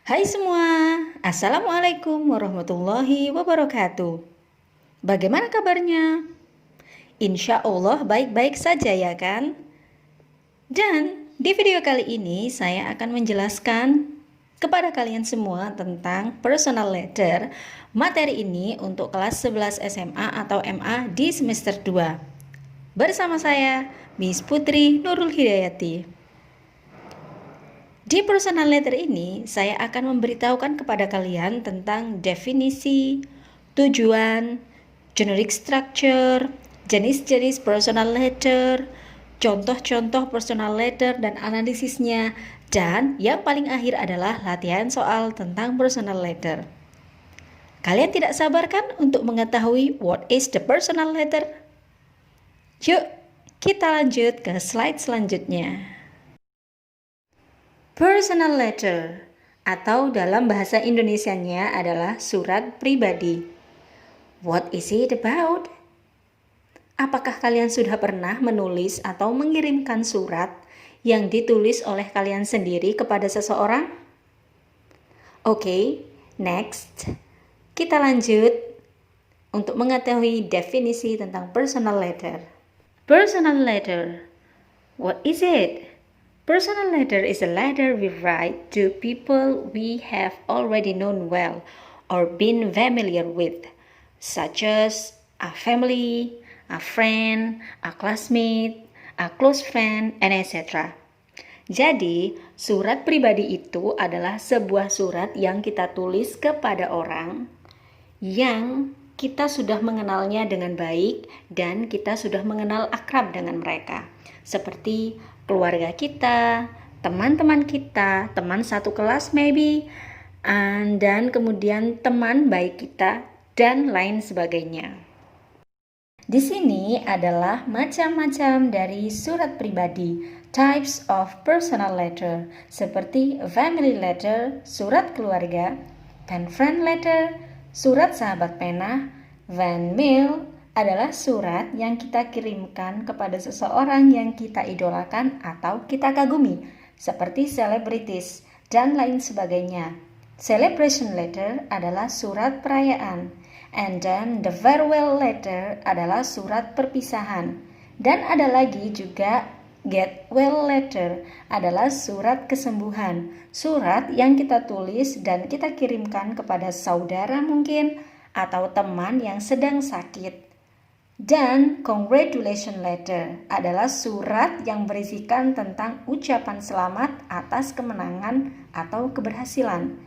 Hai semua, Assalamualaikum warahmatullahi wabarakatuh. Bagaimana kabarnya? Insya Allah baik-baik saja ya kan? Dan di video kali ini saya akan menjelaskan kepada kalian semua tentang personal letter. Materi ini untuk kelas 11 SMA atau MA di semester 2. Bersama saya, Miss Putri Nurul Hidayati. Di personal letter ini, saya akan memberitahukan kepada kalian tentang definisi, tujuan, generic structure, jenis-jenis personal letter, contoh-contoh personal letter dan analisisnya, dan yang paling akhir adalah latihan soal tentang personal letter. Kalian tidak sabar kan untuk mengetahui what is the personal letter? Yuk, kita lanjut ke slide selanjutnya. Personal letter atau dalam bahasa Indonesianya adalah surat pribadi. What is it about? Apakah kalian sudah pernah menulis atau mengirimkan surat yang ditulis oleh kalian sendiri kepada seseorang? Oke, next. Kita lanjut untuk mengetahui definisi tentang personal letter. Personal letter. What is it? Personal letter is a letter we write to people we have already known well or been familiar with, such as a family, a friend, a classmate, a close friend, and etc. Jadi, surat pribadi itu adalah sebuah surat yang kita tulis kepada orang yang kita sudah mengenalnya dengan baik dan kita sudah mengenal akrab dengan mereka, seperti keluarga kita, teman-teman kita, teman satu kelas maybe, dan kemudian teman baik kita, dan lain sebagainya. Di sini adalah macam-macam dari surat pribadi, types of personal letter, seperti family letter, surat keluarga, pen friend letter, surat sahabat pena, van mail, adalah surat yang kita kirimkan kepada seseorang yang kita idolakan atau kita kagumi, seperti selebritis dan lain sebagainya. Celebration letter adalah surat perayaan, and then the farewell letter adalah surat perpisahan. Dan ada lagi juga get well letter adalah surat kesembuhan, surat yang kita tulis dan kita kirimkan kepada saudara mungkin atau teman yang sedang sakit. Dan congratulation letter adalah surat yang berisikan tentang ucapan selamat atas kemenangan atau keberhasilan.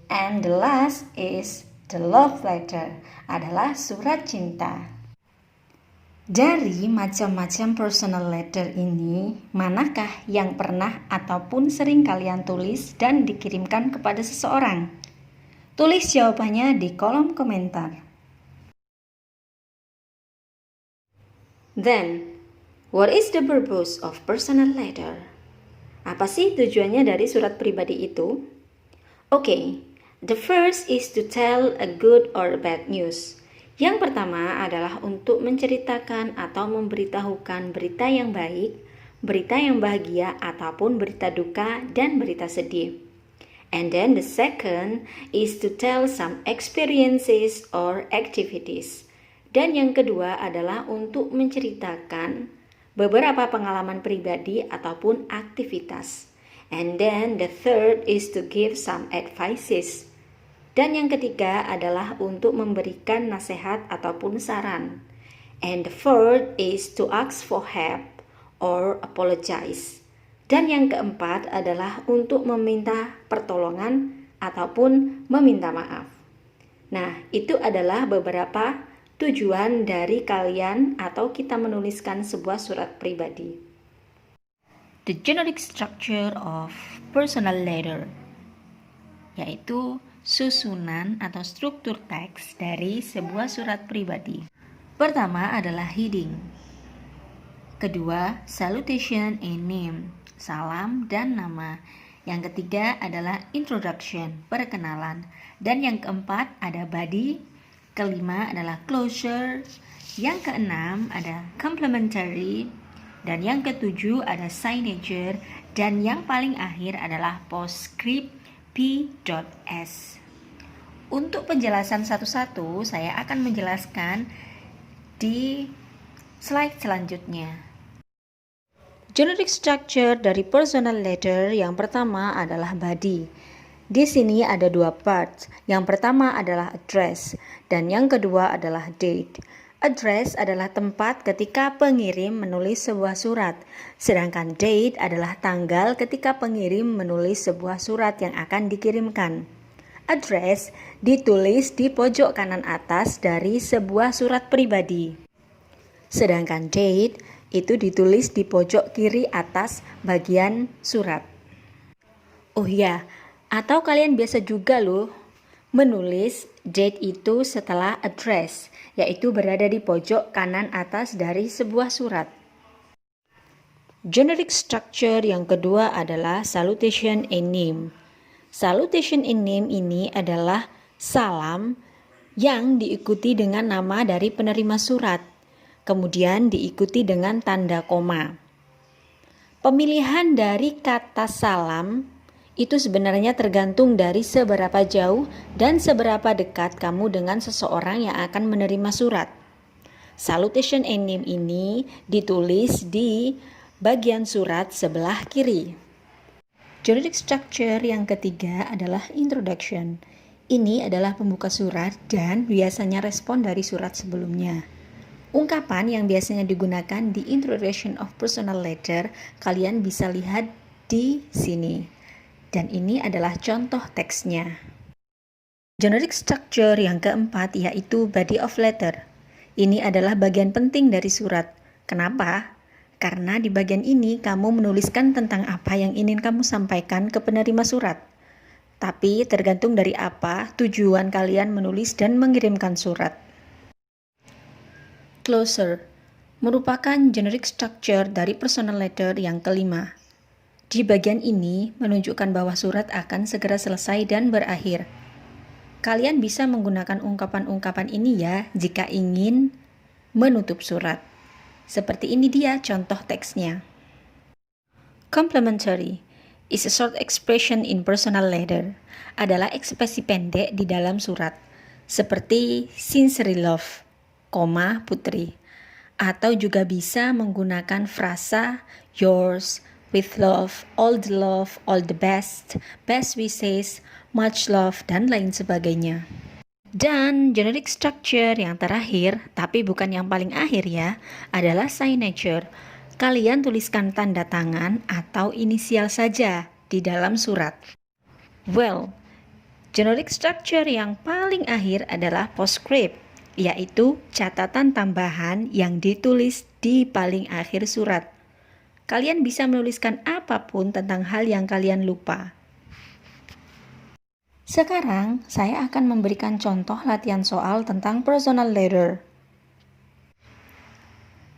And the last is the love letter, adalah surat cinta. Dari macam-macam personal letter ini, manakah yang pernah ataupun sering kalian tulis dan dikirimkan kepada seseorang? Tulis jawabannya di kolom komentar. Then, what is the purpose of personal letter? Apa sih tujuannya dari surat pribadi itu? Okay, the first is to tell a good or bad news. Yang pertama adalah untuk menceritakan atau memberitahukan berita yang baik, berita yang bahagia, ataupun berita duka dan berita sedih. And then the second is to tell some experiences or activities. Dan yang kedua adalah untuk menceritakan beberapa pengalaman pribadi ataupun aktivitas. And then the third is to give some advices. Dan yang ketiga adalah untuk memberikan nasihat ataupun saran. And the fourth is to ask for help or apologize. Dan yang keempat adalah untuk meminta pertolongan ataupun meminta maaf. Nah, itu adalah beberapa tujuan dari kalian atau kita menuliskan sebuah surat pribadi. The generic structure of personal letter, yaitu susunan atau struktur teks dari sebuah surat pribadi. Pertama adalah heading. Kedua, salutation and name, salam dan nama. Yang ketiga adalah introduction, perkenalan. Dan yang keempat ada body. Kelima adalah closure, yang keenam ada complementary, dan yang ketujuh ada signature, dan yang paling akhir adalah postscript p.s. Untuk penjelasan satu-satu, saya akan menjelaskan di slide selanjutnya. Generic structure dari personal letter yang pertama adalah body. Di sini ada dua parts. Yang pertama adalah address dan yang kedua adalah date. Address adalah tempat ketika pengirim menulis sebuah surat, sedangkan date adalah tanggal ketika pengirim menulis sebuah surat yang akan dikirimkan. Address ditulis di pojok kanan atas dari sebuah surat pribadi, sedangkan date itu ditulis di pojok kiri atas bagian surat. Oh ya, atau kalian biasa juga loh menulis date itu setelah address, yaitu berada di pojok kanan atas dari sebuah surat. Generic structure yang kedua adalah salutation in name. Salutation in name ini adalah salam yang diikuti dengan nama dari penerima surat, kemudian diikuti dengan tanda koma. Pemilihan dari kata salam itu sebenarnya tergantung dari seberapa jauh dan seberapa dekat kamu dengan seseorang yang akan menerima surat. Salutation in name ini ditulis di bagian surat sebelah kiri. Generic structure yang ketiga adalah introduction. Ini adalah pembuka surat dan biasanya respon dari surat sebelumnya. Ungkapan yang biasanya digunakan di introduction of personal letter kalian bisa lihat di sini. Dan ini adalah contoh teksnya. Generic structure yang keempat yaitu body of letter. Ini adalah bagian penting dari surat. Kenapa? Karena di bagian ini kamu menuliskan tentang apa yang ingin kamu sampaikan ke penerima surat. Tapi tergantung dari apa tujuan kalian menulis dan mengirimkan surat. Closer merupakan generic structure dari personal letter yang kelima. Di bagian ini menunjukkan bahwa surat akan segera selesai dan berakhir. Kalian bisa menggunakan ungkapan-ungkapan ini ya jika ingin menutup surat. Seperti ini dia contoh teksnya. Complimentary is a short expression in personal letter. Adalah ekspresi pendek di dalam surat. Seperti sincerely love, Putri. Atau juga bisa menggunakan frasa yours, with love, all the best, best wishes, much love, dan lain sebagainya. Dan generic structure yang terakhir, tapi bukan yang paling akhir ya, adalah signature. Kalian tuliskan tanda tangan atau inisial saja di dalam surat. Well, generic structure yang paling akhir adalah postscript, yaitu catatan tambahan yang ditulis di paling akhir surat. Kalian bisa menuliskan apapun tentang hal yang kalian lupa. Sekarang, saya akan memberikan contoh latihan soal tentang personal letter.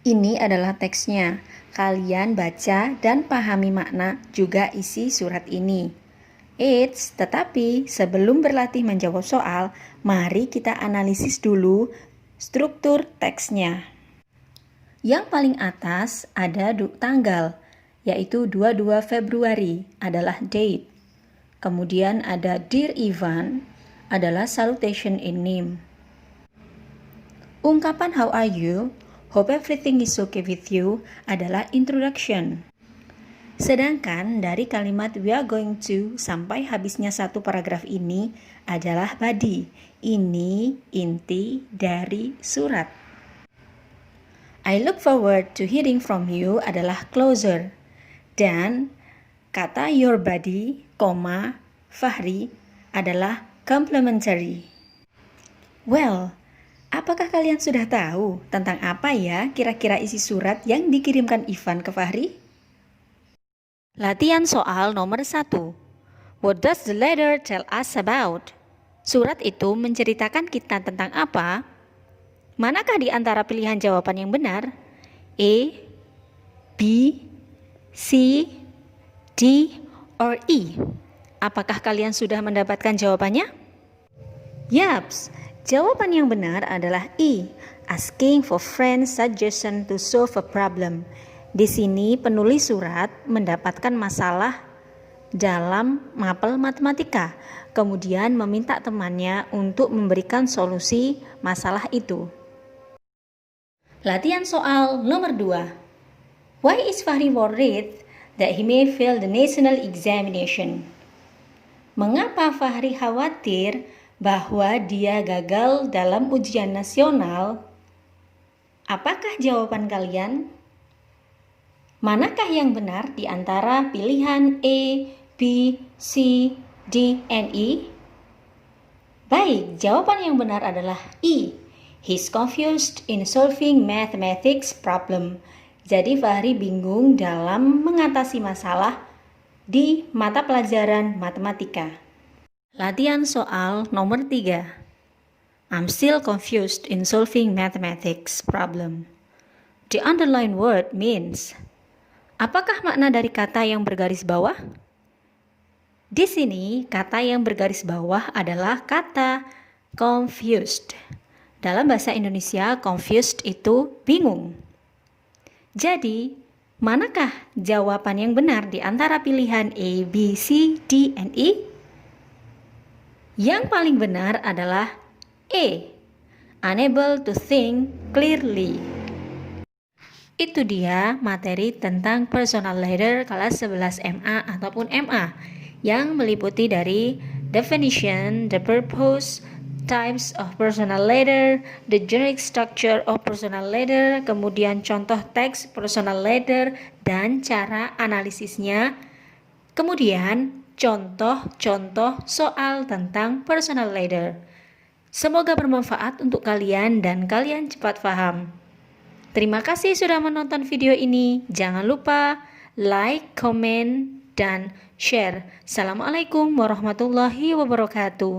Ini adalah teksnya. Kalian baca dan pahami makna juga isi surat ini. Tetapi sebelum berlatih menjawab soal, mari kita analisis dulu struktur teksnya. Yang paling atas ada tanggal, yaitu 22 Februari adalah date. Kemudian ada Dear Ivan adalah salutation in name. Ungkapan how are you, hope everything is okay with you adalah introduction. Sedangkan dari kalimat we are going to sampai habisnya satu paragraf ini adalah body. Ini inti dari surat. I look forward to hearing from you adalah closer. Dan kata your body, Fahri adalah complementary. Well, apakah kalian sudah tahu tentang apa ya kira-kira isi surat yang dikirimkan Ivan ke Fahri? Latihan soal nomor 1. What does the letter tell us about? Surat itu menceritakan kita tentang apa? Manakah di antara pilihan jawaban yang benar? A, B, C, D, or E? Apakah kalian sudah mendapatkan jawabannya? Yaps, jawaban yang benar adalah E, asking for friends' suggestion to solve a problem. Di sini penulis surat mendapatkan masalah dalam mapel matematika, kemudian meminta temannya untuk memberikan solusi masalah itu. Latihan soal nomor 2. Why is Fahri worried that he may fail the national examination? Mengapa Fahri khawatir bahwa dia gagal dalam ujian nasional? Apakah jawaban kalian? Manakah yang benar di antara pilihan A, B, C, D, and E? Baik, jawaban yang benar adalah E. He's confused in solving mathematics problem. Jadi Fahri bingung dalam mengatasi masalah di mata pelajaran matematika. Latihan soal nomor 3. I'm still confused in solving mathematics problem. The underlined word means. Apakah makna dari kata yang bergaris bawah? Di sini, kata yang bergaris bawah adalah kata confused. Dalam bahasa Indonesia, confused itu bingung. Jadi, manakah jawaban yang benar di antara pilihan A, B, C, D, and E? Yang paling benar adalah A. Unable to think clearly. Itu dia materi tentang personal letter kelas 11 MA ataupun MA yang meliputi dari definition, the purpose, types of personal letter, the generic structure of personal letter, kemudian contoh teks personal letter dan cara analisisnya, kemudian contoh-contoh soal tentang personal letter. Semoga bermanfaat untuk kalian dan kalian cepat paham. Terima kasih sudah menonton video ini. Jangan lupa like, comment, dan share. Assalamualaikum warahmatullahi wabarakatuh.